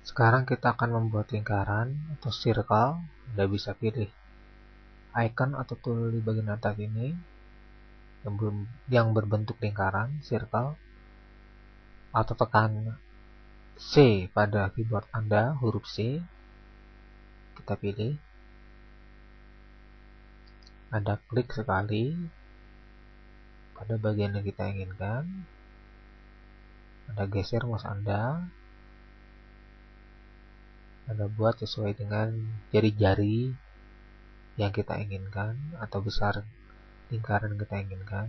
Sekarang kita akan membuat lingkaran atau circle. Anda bisa pilih icon atau tool di bagian atas ini yang berbentuk lingkaran, circle, atau tekan C pada keyboard Anda, huruf C. Kita pilih. Anda klik sekali pada bagian yang kita inginkan. Anda geser mouse Anda. Anda buat sesuai dengan jari-jari yang kita inginkan atau besar lingkaran yang kita inginkan.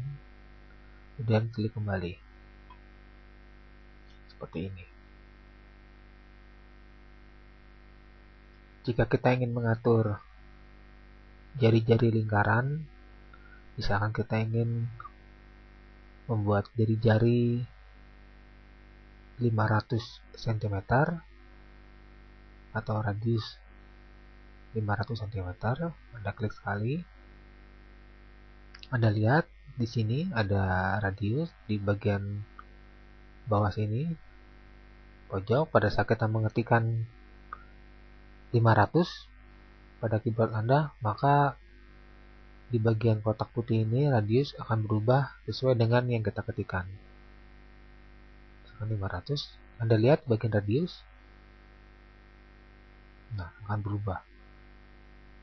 Kemudian klik kembali. Seperti ini. Jika kita ingin mengatur jari-jari lingkaran, misalkan kita ingin membuat jari-jari 500 cm atau radius 500 cm, Anda klik sekali. Anda lihat di sini ada radius di bagian bawah sini pojok. Pada saat kita mengetikkan 500 pada keyboard Anda, maka di bagian kotak putih ini radius akan berubah sesuai dengan yang kita ketikkan. 500, Anda lihat bagian radius, nah akan berubah.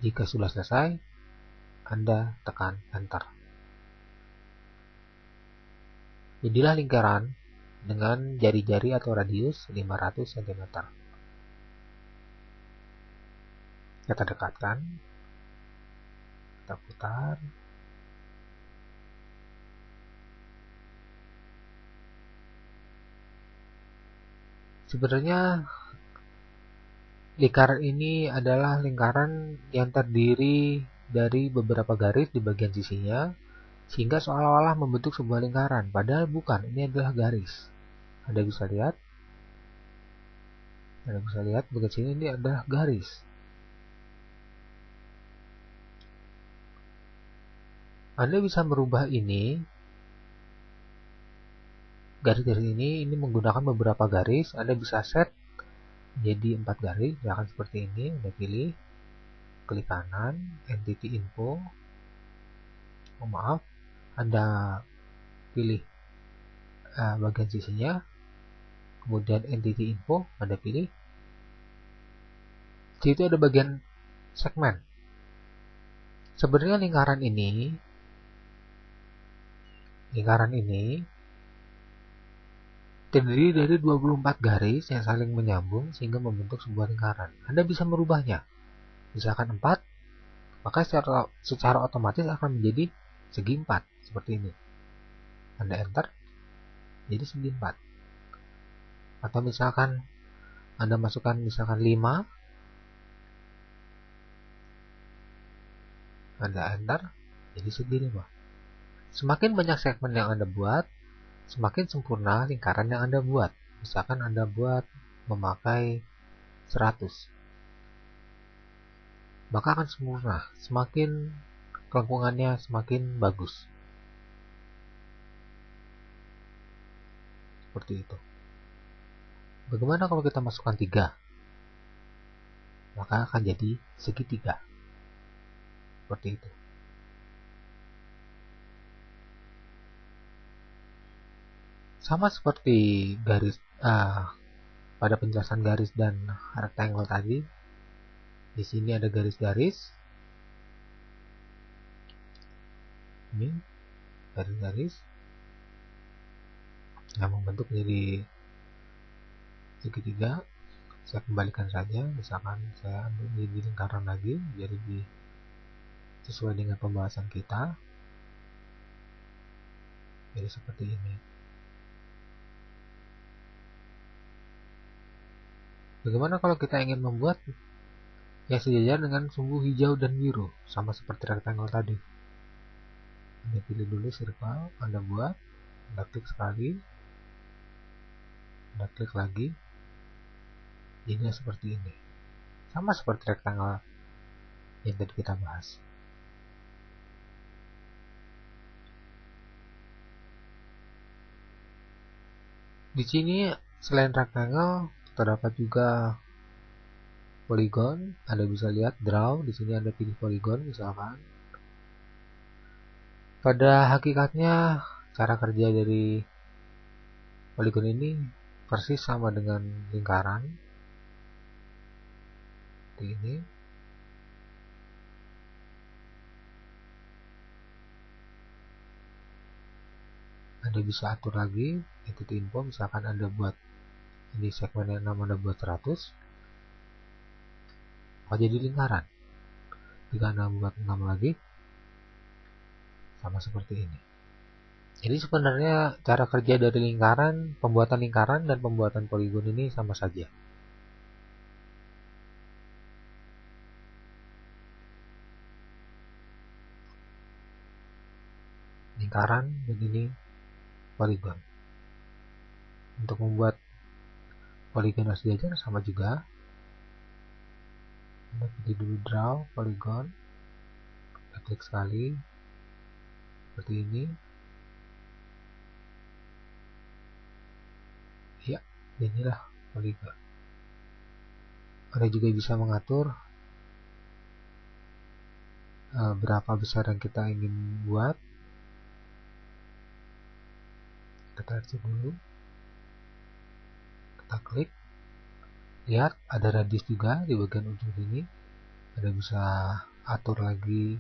Jika sudah selesai, Anda tekan enter. Jadilah lingkaran dengan jari-jari atau radius 500 cm. Kita dekatkan, kita putar. Sebenarnya lingkaran ini adalah lingkaran yang terdiri dari beberapa garis di bagian sisinya, sehingga seolah-olah membentuk sebuah lingkaran. Padahal bukan, ini adalah garis. Anda bisa lihat bagian sini ini adalah garis. Anda bisa merubah ini, garis-garis ini menggunakan beberapa garis. Anda bisa set jadi 4 garis, misalkan seperti ini. Anda pilih, klik kanan, entity info. Anda pilih bagian sisinya, kemudian entity info, Anda pilih. Di situ ada bagian segmen. Sebenarnya lingkaran ini terdiri dari 24 garis yang saling menyambung sehingga membentuk sebuah lingkaran. Anda bisa merubahnya. Misalkan 4, maka secara otomatis akan menjadi segi 4 seperti ini. Anda enter, jadi segi 4. Atau misalkan Anda masukkan 5, Anda enter, jadi segi 5. Semakin banyak segmen yang Anda buat, semakin sempurna lingkaran yang Anda buat. Misalkan Anda buat memakai 100, maka akan sempurna. Semakin kelengkungannya semakin bagus. Seperti itu. Bagaimana kalau kita masukkan 3? Maka akan jadi segitiga. Seperti itu. Sama seperti garis pada penjelasan garis dan rectangle tadi. Di sini ada garis-garis. Ini garis-garis yang membentuk jadi segitiga. Saya kembalikan saja. Misalkan saya ambil jadi lingkaran lagi, jadi sesuai dengan pembahasan kita. Jadi seperti ini. Bagaimana kalau kita ingin membuat yang sejajar dengan sumbu hijau dan biru, sama seperti rectangle tadi? Anda pilih dulu circle, Anda buat, Anda klik sekali, Anda klik lagi, jadinya seperti ini. Sama seperti rectangle yang tadi kita bahas. Di sini selain rectangle, terdapat juga poligon. Anda bisa lihat draw, di sini Anda pilih poligon misalkan. Pada hakikatnya cara kerja dari poligon ini persis sama dengan lingkaran. Seperti ini. Anda bisa atur lagi titik info, misalkan Anda buat ini segmen 6, Anda buat 100, maka jadi lingkaran. Jika Anda buat 6 lagi, sama seperti ini. Jadi sebenarnya cara kerja dari lingkaran, pembuatan lingkaran dan pembuatan poligon ini sama saja. Lingkaran dan ini poligon. Untuk membuat poligon sejajar sama juga. Anda pilih dulu draw poligon, klik sekali seperti ini. Ya, inilah poligon. Anda juga bisa mengatur berapa besar yang kita ingin buat. Kita atur dulu, kita klik. Lihat ada radius juga di bagian ujung sini. Anda bisa atur lagi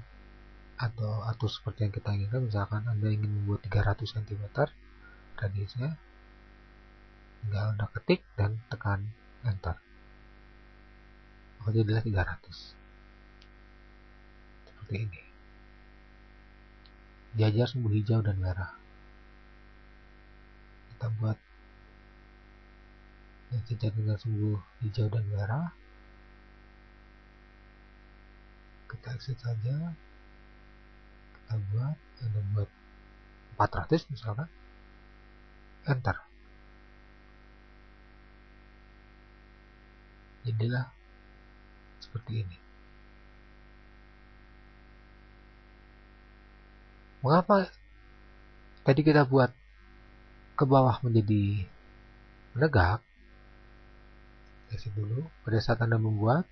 atau atur seperti yang kita inginkan. Misalkan Anda ingin membuat 300 cm radiusnya, tinggal Anda ketik dan tekan enter, maka jadilah 300 seperti ini. Jajar sumbu hijau dan merah. Kita buat yang sejajar dengan sumbu hijau dan merah. Kita exit saja. Kita buat, Anda buat 400 misalkan, enter. Jadilah seperti ini. Mengapa tadi kita buat ke bawah menjadi menegak? Exit dulu. Pada saat Anda membuat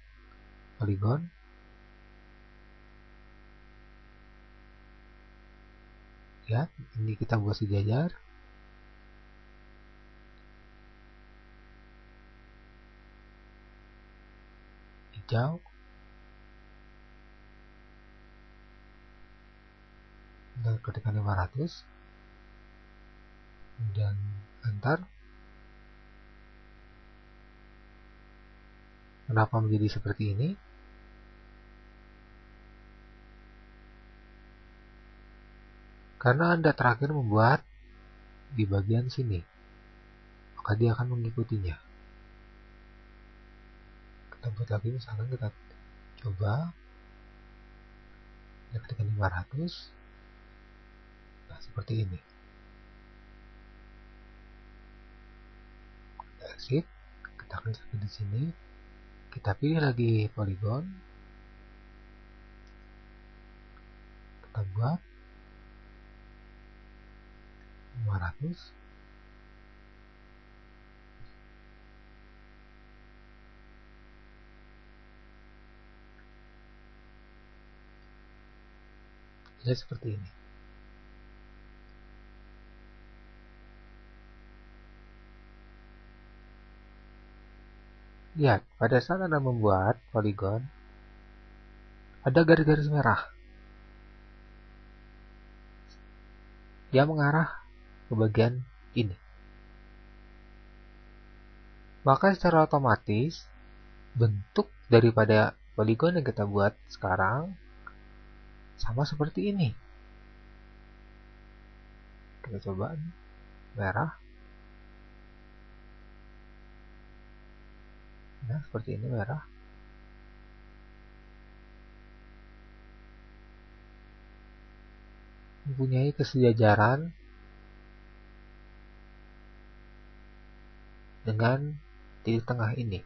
poligon, lihat ini kita buat sejajar. Hijau, dan ketikkan 500, kemudian enter. Kenapa menjadi seperti ini? Karena Anda terakhir membuat di bagian sini, maka dia akan mengikutinya. Kita buat lagi, misalkan kita coba, kita ketikkan 500. Nah, seperti ini. Kita exit, kita klik lagi di sini, kita pilih lagi poligon, kita buat 500. Jadi seperti ini. Lihat, pada saat Anda membuat poligon, ada garis-garis merah yang mengarah ke bagian ini. Maka secara otomatis bentuk daripada poligon yang kita buat sekarang sama seperti ini. Kita coba merah. Nah, seperti ini merah. Mempunyai kesejajaran dengan titik tengah ini.